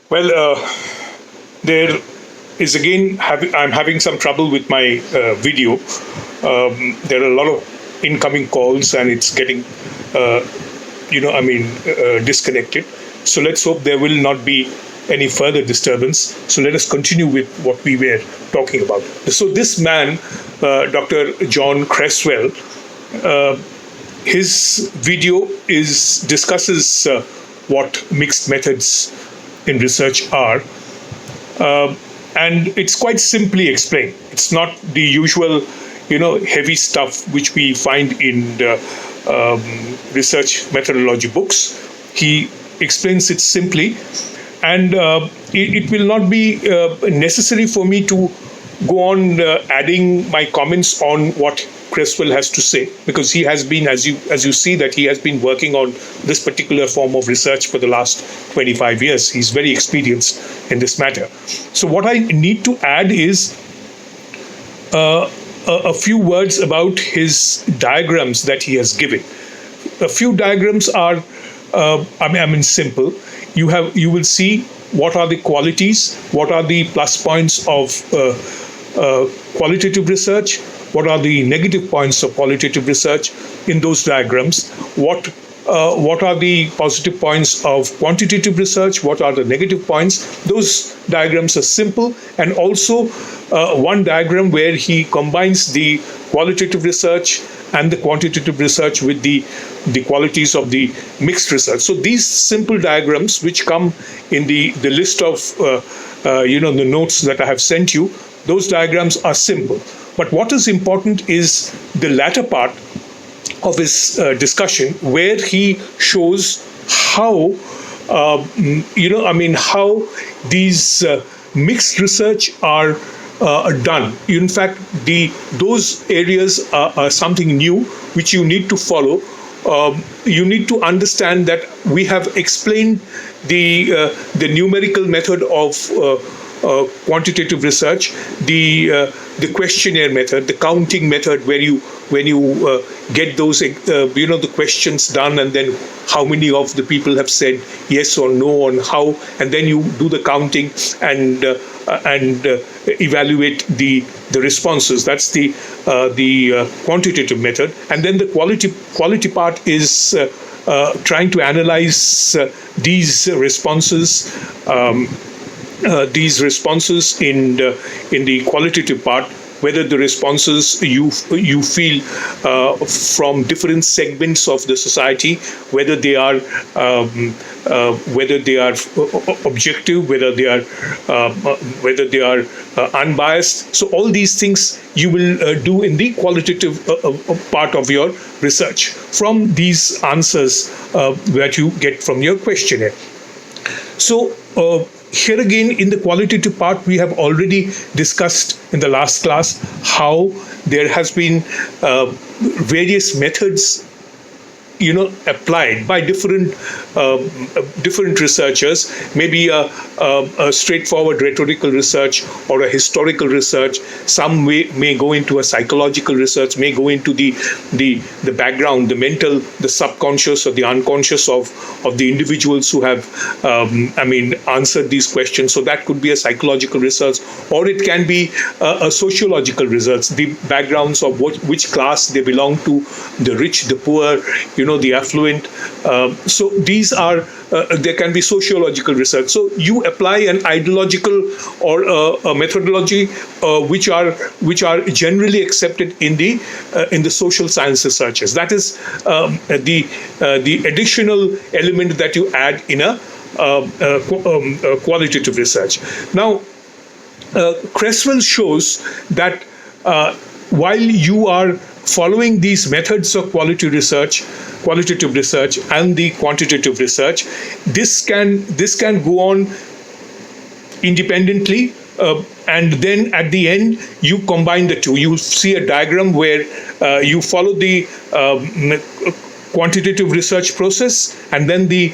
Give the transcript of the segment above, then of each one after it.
Well, there is again, I'm having some trouble with my video. There are a lot of incoming calls and it's getting, disconnected. So let's hope there will not be any further disturbance. So let us continue with what we were talking about. So this man, Dr. John Creswell, uh, his video is discusses what mixed methods in research are, uh, and it's quite simply explained. It's not the usual, heavy stuff which we find in the research methodology books. He explains it simply, and it will not be necessary for me to go on adding my comments on what Creswell has to say, because he has been, as you see, that he has been working on this particular form of research for the last 25 years. He's very experienced in this matter. So what I need to add is a few words about his diagrams that he has given. A few diagrams are, simple. You will see what are the qualities, what are the plus points of qualitative research, what are the negative points of qualitative research in those diagrams, what are the positive points of quantitative research, what are the negative points. Those diagrams are simple, and also one diagram where he combines the qualitative research and the quantitative research with the qualities of the mixed research. So these simple diagrams, which come in the list of the notes that I have sent you, those diagrams are simple. But what is important is the latter part of his discussion, where he shows how how these mixed research are done. In fact, those areas are something new which you need to follow. You need to understand that we have explained the numerical method of quantitative research, the questionnaire method, the counting method, where you when you get those the questions done, and then how many of the people have said yes or no on how, and then you do the counting and evaluate the responses. That's the quantitative method. And then the quality part is trying to analyze these responses. These responses in the qualitative part, whether the responses you feel from different segments of the society, whether they are objective, whether they are unbiased. So all these things you will do in the qualitative part of your research from these answers that you get from your questionnaire. So here again, in the qualitative part, we have already discussed in the last class how there has been various methods applied by different researchers. Maybe a straightforward rhetorical research or a historical research. Some may go into a psychological research, may go into the background, the mental, the subconscious or the unconscious of the individuals who have answered these questions. So that could be a psychological research, or it can be a sociological research, the backgrounds of which class they belong to, the rich, the poor, the affluent. So these are, there can be sociological research. So you apply an ideological or a methodology which are generally accepted in the social science researches. That is the additional element that you add in a qualitative research. Now, Creswell shows that while you are following these methods of qualitative research and the quantitative research, this can go on independently, and then at the end you combine the two. You see a diagram where you follow the quantitative research process and then the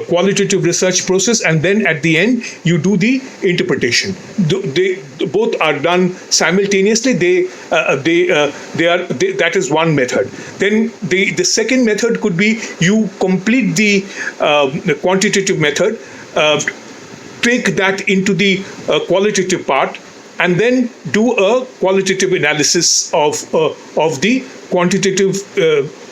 qualitative research process, and then at the end you do the interpretation. They both are done simultaneously. That is one method. Then the second method could be you complete the quantitative method take that into the qualitative part, and then do a qualitative analysis of the quantitative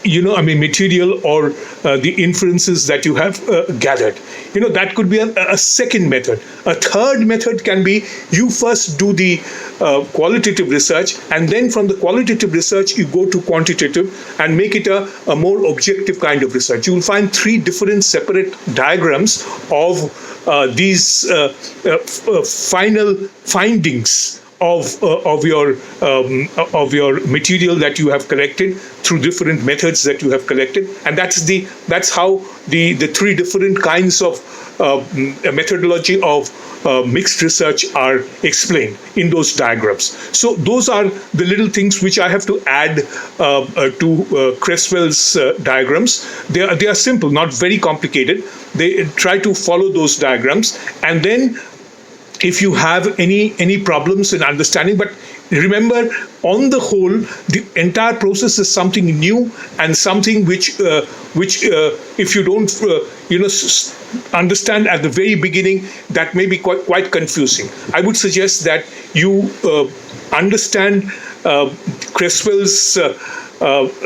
material, or the inferences that you have gathered. That could be a second method. A third method can be, you first do the qualitative research, and then from the qualitative research you go to quantitative and make it a more objective kind of research. You will find three different separate diagrams of these final findings of your material that you have collected through different methods that you have collected, and that's how the three different kinds of methodology of mixed research are explained in those diagrams. So those are the little things which I have to add to Creswell's diagrams. They are simple, not very complicated. They try to follow those diagrams, and then if you have any problems in understanding, but remember, on the whole, the entire process is something new and something which if you don't understand at the very beginning, that may be quite confusing. I would suggest that you understand Creswell's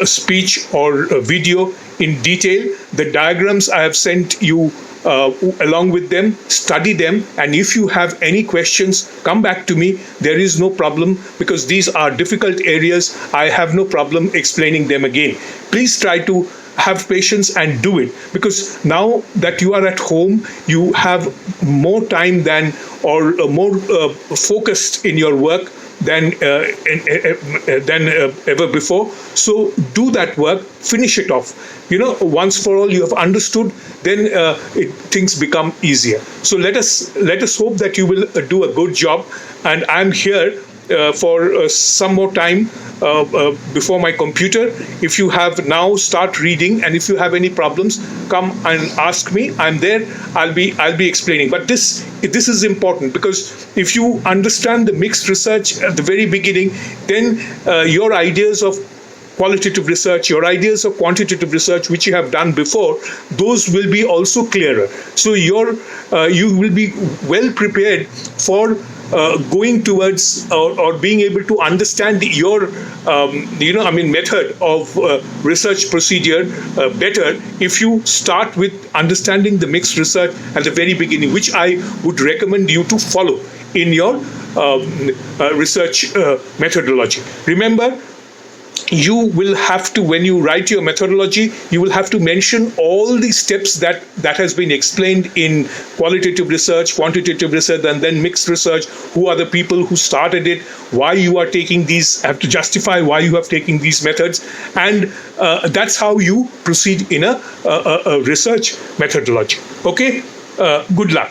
speech or video in detail. The diagrams I have sent you along with them, study them, and if you have any questions, come back to me. There is no problem, because these are difficult areas. I have no problem explaining them again. Please try to have patience and do it, because now that you are at home, you have more time than, or more focused in your work than ever before. So do that work, finish it off. Once for all you have understood, then things become easier. So let us hope that you will do a good job, and I'm here for some more time before my computer. If you have now, start reading, and if you have any problems, come and ask me. I'm there. I'll be explaining. But this is important, because if you understand the mixed research at the very beginning, then your ideas of qualitative research, your ideas of quantitative research, which you have done before, those will be also clearer. So you will be well prepared for going towards or being able to understand your method of research procedure better if you start with understanding the mixed research at the very beginning, which I would recommend you to follow in your research methodology. Remember, you will have to, when you write your methodology, you will have to mention all the steps that has been explained in qualitative research, quantitative research, and then mixed research. Who are the people who started it? Why you are taking these? Have to justify why you have taken these methods, and that's how you proceed in a research methodology. Okay, good luck.